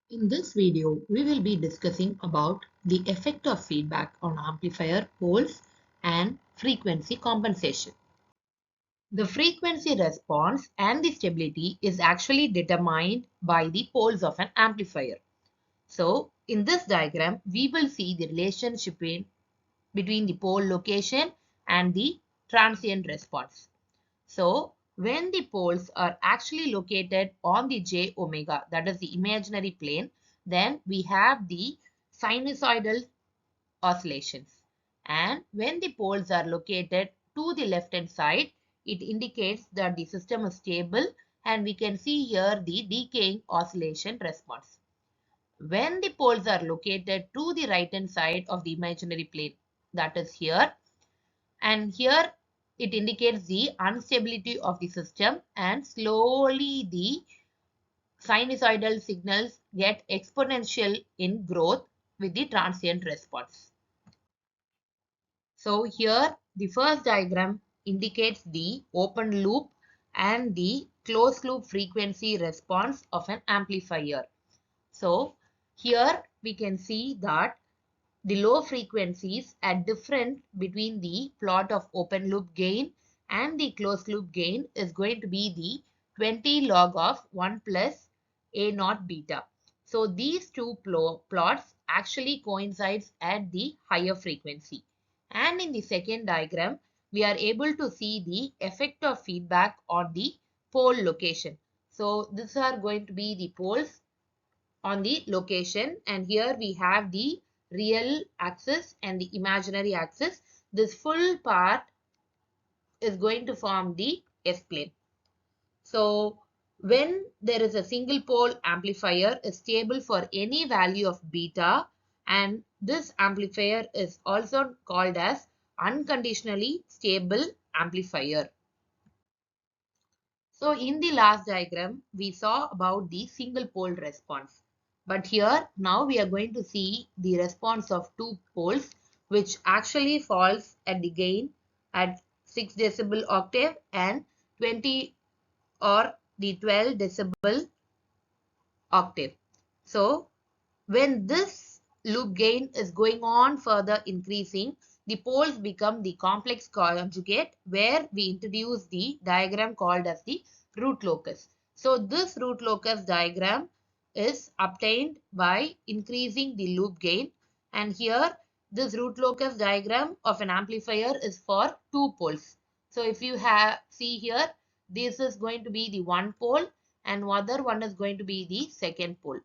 In this video, we will be discussing about the effect of feedback on amplifier poles and frequency compensation. The frequency response and the stability is actually determined by the poles of an amplifier. So, in this diagram, we will see the relationship between the pole location and the transient response. So, when the poles are actually located on the j omega, that is the imaginary plane, then we have the sinusoidal oscillations. And when the poles are located to the left hand side, it indicates that the system is stable, and we can see here the decaying oscillation response. When the poles are located to the right hand side of the imaginary plane, that is here, and here it indicates the instability of the system, and slowly the sinusoidal signals get exponential in growth with the transient response. So here the first diagram indicates the open loop and the closed loop frequency response of an amplifier. So here we can see that the low frequencies are different between the plot of open loop gain and the closed loop gain is going to be the 20 log of 1 plus A naught beta. So these two plots actually coincides at the higher frequency. And in the second diagram, we are able to see the effect of feedback on the pole location. So these are going to be the poles on the location, and here we have the real axis and the imaginary axis. This full part is going to form the S-plane. So when there is a single pole amplifier is stable for any value of beta, and this amplifier is also called as unconditionally stable amplifier. So in the last diagram, we saw about the single pole response. But here, now we are going to see the response of two poles, which actually falls at the gain at 6 decibel octave and 20 or the 12 decibel octave. So when this loop gain is going on further increasing, the poles become the complex conjugate, where we introduce the diagram called as the root locus. So this root locus diagram is obtained by increasing the loop gain, and here this root locus diagram of an amplifier is for two poles. So if you have see here, this is going to be the one pole and other one is going to be the second pole.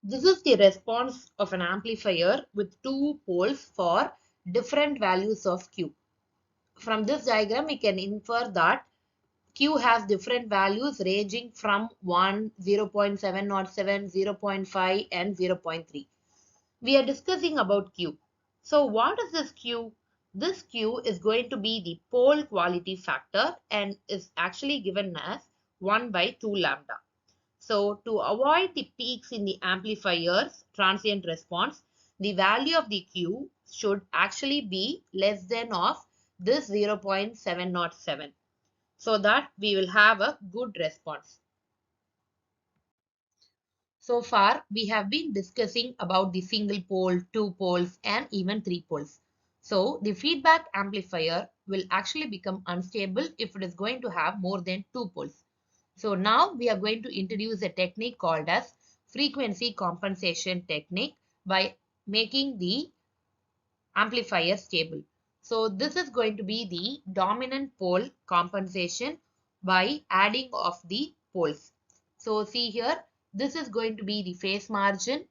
This is the response of an amplifier with two poles for different values of Q. From this diagram, we can infer that Q has different values ranging from 1, 0.707, 0.5 and 0.3. We are discussing about Q. So what is this Q? This Q is going to be the pole quality factor and is actually given as 1 by 2 lambda. So to avoid the peaks in the amplifier's transient response, the value of the Q should actually be less than of this 0.707, so that we will have a good response. So far, we have been discussing about the single pole, two poles, and even three poles. So the feedback amplifier will actually become unstable if it is going to have more than two poles. So now we are going to introduce a technique called as frequency compensation technique by making the amplifier stable. So this is going to be the dominant pole compensation by adding of the poles. So see here, this is going to be the phase margin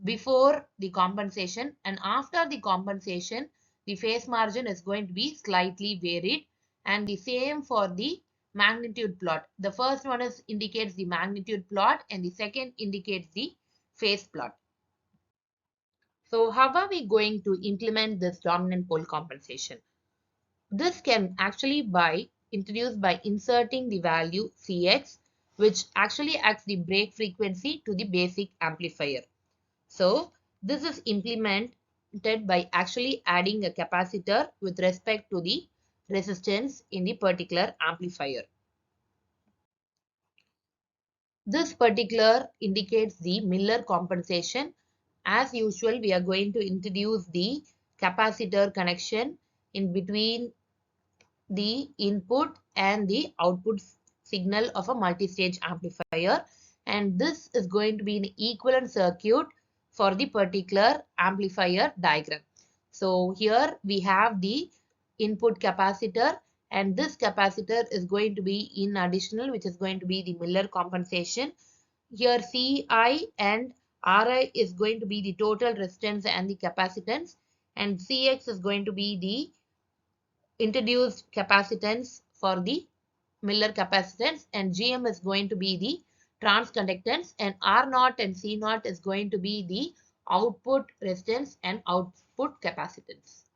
before the compensation, and after the compensation the phase margin is going to be slightly varied, and the same for the magnitude plot. The first one is indicates the magnitude plot and the second indicates the phase plot. So how are we going to implement this dominant pole compensation? This can actually be introduced by inserting the value Cx, which actually acts the break frequency to the basic amplifier. So this is implemented by actually adding a capacitor with respect to the resistance in the particular amplifier. This particular indicates the Miller compensation. As usual, we are going to introduce the capacitor connection in between the input and the output signal of a multi-stage amplifier, and this is going to be an equivalent circuit for the particular amplifier diagram. So here we have the input capacitor, and this capacitor is going to be in additional, which is going to be the Miller compensation. Here Ci and Ri is going to be the total resistance and the capacitance, and Cx is going to be the introduced capacitance for the Miller capacitance, and Gm is going to be the transconductance, and R0 and C0 is going to be the output resistance and output capacitance.